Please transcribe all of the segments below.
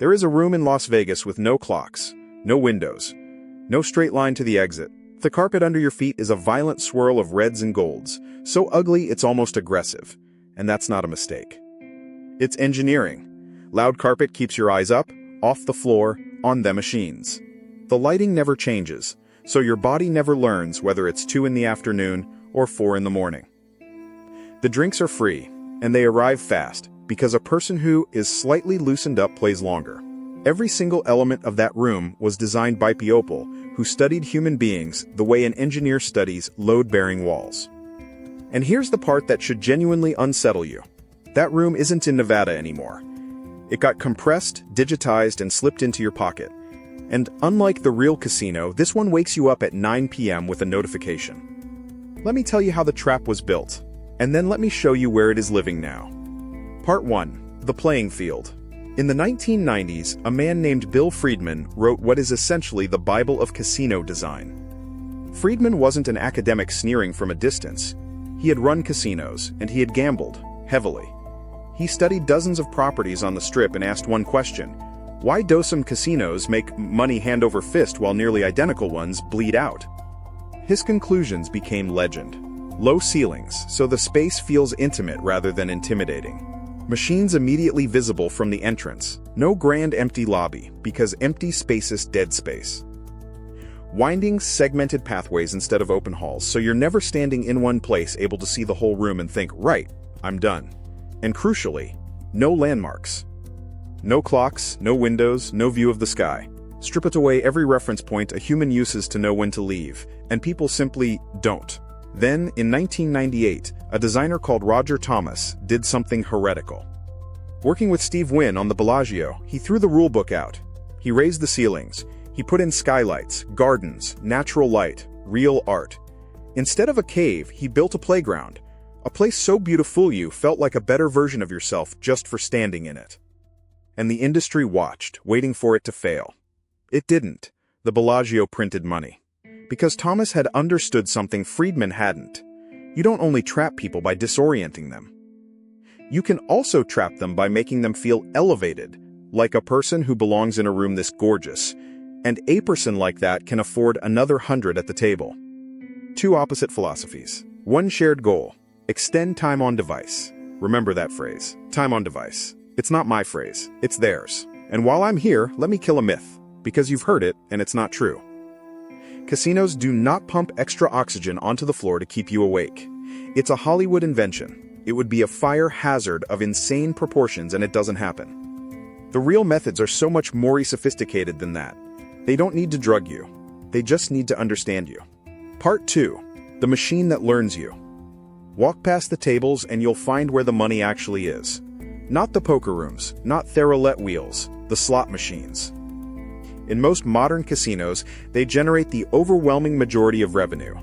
There is a room in Las Vegas with no clocks, no windows, no straight line to the exit. The carpet under your feet is a violent swirl of reds and golds, so ugly it's almost aggressive. And that's not a mistake. It's engineering. Loud carpet keeps your eyes up, off the floor, on the machines. The lighting never changes, so your body never learns whether it's 2 in the afternoon or 4 in the morning. The drinks are free, and they arrive fast, because a person who is slightly loosened up plays longer. Every single element of that room was designed by people who studied human beings the way an engineer studies load-bearing walls. And here's the part that should genuinely unsettle you. That room isn't in Nevada anymore. It got compressed, digitized, and slipped into your pocket. And unlike the real casino, this one wakes you up at 9 p.m. with a notification. Let me tell you how the trap was built, and then let me show you where it is living now. Part 1. The playing field. In the 1990s, a man named Bill Friedman wrote what is essentially the Bible of casino design. Friedman wasn't an academic sneering from a distance. He had run casinos, and he had gambled, heavily. He studied dozens of properties on the Strip and asked one question: why do some casinos make money hand over fist while nearly identical ones bleed out? His conclusions became legend. Low ceilings, so the space feels intimate rather than intimidating. Machines immediately visible from the entrance. No grand empty lobby, because empty space is dead space. Winding, segmented pathways instead of open halls, so you're never standing in one place able to see the whole room and think, right, I'm done. And crucially, no landmarks. No clocks, no windows, no view of the sky. Strip it away every reference point a human uses to know when to leave, and people simply don't. Then, in 1998, a designer called Roger Thomas did something heretical. Working with Steve Wynn on the Bellagio, he threw the rulebook out. He raised the ceilings. He put in skylights, gardens, natural light, real art. Instead of a cave, he built a playground. A place so beautiful you felt like a better version of yourself just for standing in it. And the industry watched, waiting for it to fail. It didn't. The Bellagio printed money. Because Thomas had understood something Friedman hadn't. You don't only trap people by disorienting them. You can also trap them by making them feel elevated, like a person who belongs in a room this gorgeous, and a person like that can afford another 100 at the table. Two opposite philosophies. One shared goal. Extend time on device. Remember that phrase, time on device. It's not my phrase, it's theirs. And while I'm here, let me kill a myth, because you've heard it and it's not true. Casinos do not pump extra oxygen onto the floor to keep you awake. It's a Hollywood invention. It would be a fire hazard of insane proportions, and it doesn't happen. The real methods are so much more sophisticated than that. They don't need to drug you. They just need to understand you. Part 2. The machine that learns you. Walk past the tables and you'll find where the money actually is. Not the poker rooms, not roulette wheels, the slot machines. In most modern casinos, they generate the overwhelming majority of revenue.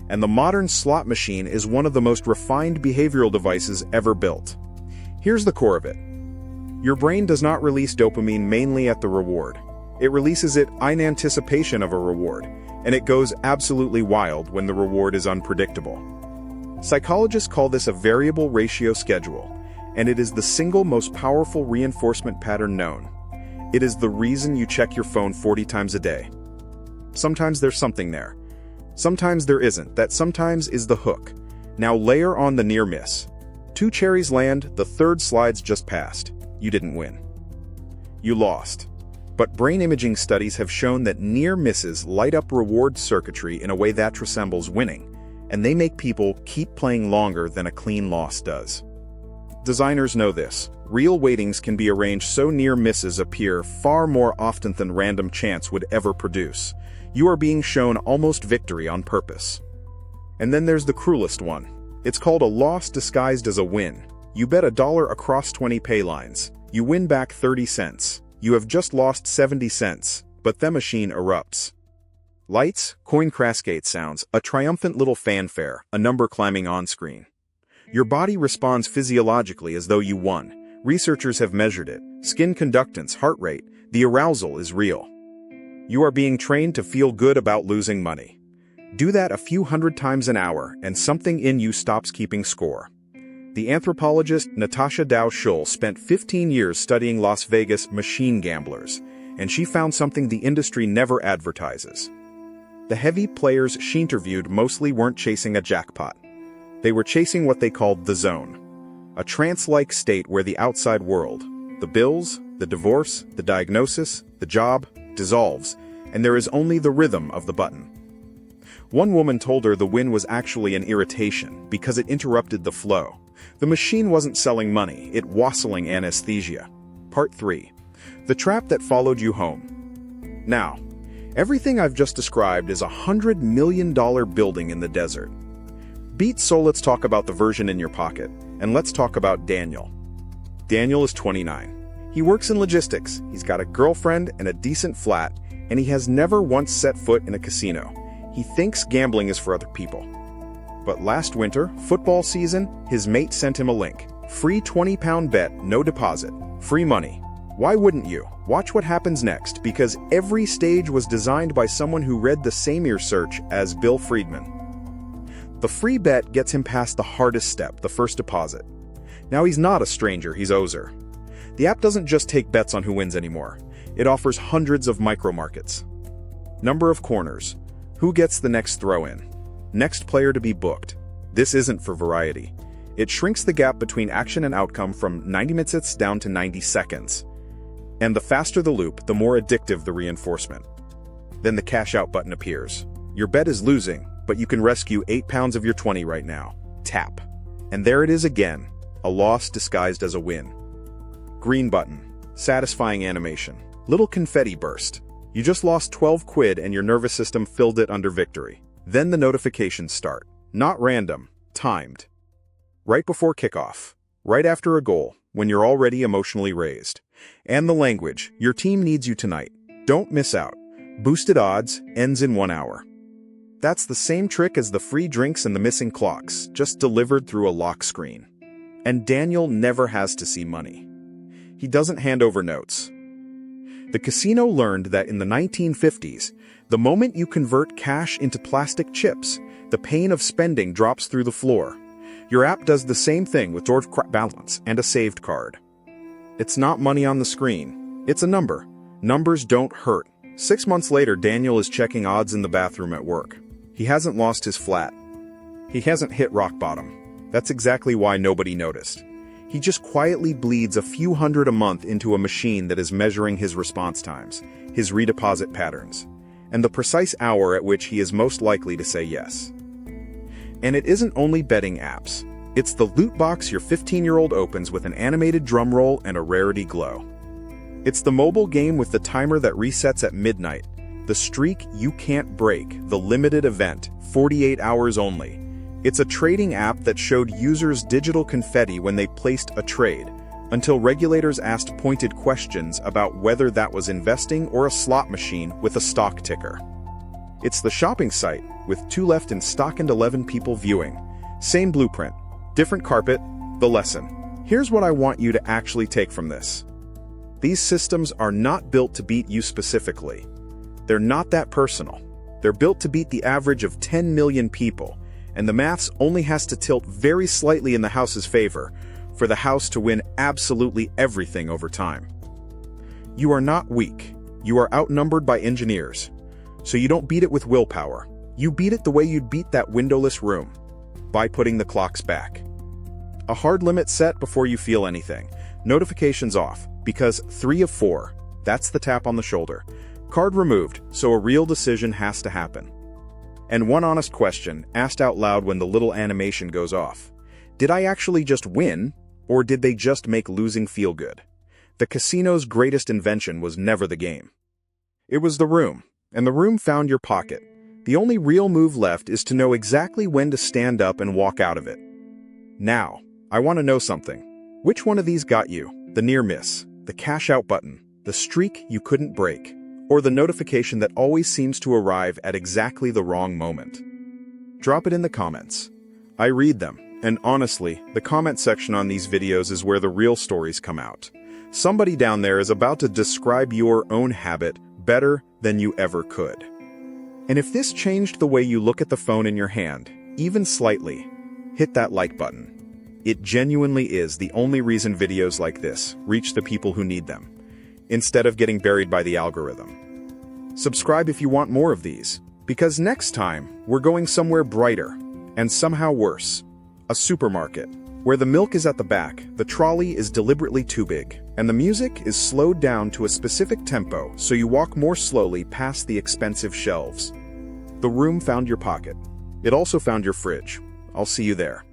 And the modern slot machine is one of the most refined behavioral devices ever built. Here's the core of it. Your brain does not release dopamine mainly at the reward. It releases it in anticipation of a reward, and it goes absolutely wild when the reward is unpredictable. Psychologists call this a variable ratio schedule, and it is the single most powerful reinforcement pattern known. It is the reason you check your phone 40 times a day. Sometimes there's something there. Sometimes there isn't. That sometimes is the hook. Now layer on the near miss. 2 cherries land, the third slides just past. You didn't win. You lost. But brain imaging studies have shown that near misses light up reward circuitry in a way that resembles winning, and they make people keep playing longer than a clean loss does. Designers know this. Real weightings can be arranged so near misses appear far more often than random chance would ever produce. You are being shown almost victory on purpose. And then there's the cruelest one. It's called a loss disguised as a win. You bet $1 across 20 pay lines. You win back 30 cents. You have just lost 70 cents, but the machine erupts. Lights, coin cascade sounds, a triumphant little fanfare, a number climbing on screen. Your body responds physiologically as though you won. Researchers have measured it. Skin conductance, heart rate, the arousal is real. You are being trained to feel good about losing money. Do that a few hundred times an hour, and something in you stops keeping score. The anthropologist Natasha Dow-Schull spent 15 years studying Las Vegas machine gamblers, and she found something the industry never advertises. The heavy players she interviewed mostly weren't chasing a jackpot. They were chasing what they called the zone, a trance-like state where the outside world, the bills, the divorce, the diagnosis, the job, dissolves, and there is only the rhythm of the button. One woman told her the win was actually an irritation because it interrupted the flow. The machine wasn't selling money, it wassailing anesthesia. Part 3. The trap that followed you home. Now, everything I've just described is a $100 million building in the desert. So let's talk about the version in your pocket, and let's talk about Daniel. Daniel is 29. He works in logistics, he's got a girlfriend and a decent flat, and he has never once set foot in a casino. He thinks gambling is for other people. But last winter, football season, his mate sent him a link. Free 20-pound bet, no deposit. Free money. Why wouldn't you? Watch what happens next, because every stage was designed by someone who read the same ear search as Bill Friedman. The free bet gets him past the hardest step, the first deposit. Now he's not a stranger, he's Ozer. The app doesn't just take bets on who wins anymore. It offers hundreds of micro-markets. Number of corners. Who gets the next throw-in? Next player to be booked. This isn't for variety. It shrinks the gap between action and outcome from 90 minutes down to 90 seconds. And the faster the loop, the more addictive the reinforcement. Then the cash out button appears. Your bet is losing, but you can rescue 8 pounds of your 20 right now. Tap. And there it is again, a loss disguised as a win. Green button. Satisfying animation. Little confetti burst. You just lost 12 quid and your nervous system filled it under victory. Then the notifications start. Not random, timed. Right before kickoff. Right after a goal, when you're already emotionally raised. And the language, your team needs you tonight. Don't miss out. Boosted odds, ends in 1 hour. That's the same trick as the free drinks and the missing clocks, just delivered through a lock screen. And Daniel never has to see money. He doesn't hand over notes. The casino learned that in the 1950s, the moment you convert cash into plastic chips, the pain of spending drops through the floor. Your app does the same thing with your balance and a saved card. It's not money on the screen. It's a number. Numbers don't hurt. 6 months later, Daniel is checking odds in the bathroom at work. He hasn't lost his flat. He hasn't hit rock bottom. That's exactly why nobody noticed. He just quietly bleeds a few hundred a month into a machine that is measuring his response times, his redeposit patterns, and the precise hour at which he is most likely to say yes. And it isn't only betting apps. It's the loot box your 15-year-old opens with an animated drum roll and a rarity glow. It's the mobile game with the timer that resets at midnight, the streak you can't break, the limited event, 48 hours only. It's a trading app that showed users digital confetti when they placed a trade, until regulators asked pointed questions about whether that was investing or a slot machine with a stock ticker. It's the shopping site, with 2 left in stock and 11 people viewing. Same blueprint, different carpet, the lesson. Here's what I want you to actually take from this. These systems are not built to beat you specifically. They're not that personal. They're built to beat the average of 10 million people, and the maths only has to tilt very slightly in the house's favor for the house to win absolutely everything over time. You are not weak. You are outnumbered by engineers. So you don't beat it with willpower. You beat it the way you'd beat that windowless room, by putting the clocks back. A hard limit set before you feel anything. Notifications off, because 3 of 4, that's the tap on the shoulder. Card removed, so a real decision has to happen. And one honest question, asked out loud when the little animation goes off. Did I actually just win, or did they just make losing feel good? The casino's greatest invention was never the game. It was the room, and the room found your pocket. The only real move left is to know exactly when to stand up and walk out of it. Now, I want to know something. Which one of these got you? The near miss, the cash out button, the streak you couldn't break, or the notification that always seems to arrive at exactly the wrong moment? Drop it in the comments. I read them, and honestly, the comment section on these videos is where the real stories come out. Somebody down there is about to describe your own habit better than you ever could. And if this changed the way you look at the phone in your hand, even slightly, hit that like button. It genuinely is the only reason videos like this reach the people who need them, instead of getting buried by the algorithm. Subscribe if you want more of these, because next time we're going somewhere brighter and somehow worse. A supermarket, where the milk is at the back, the trolley is deliberately too big, and the music is slowed down to a specific tempo so you walk more slowly past the expensive shelves. The room found your pocket. It also found your fridge. I'll see you there.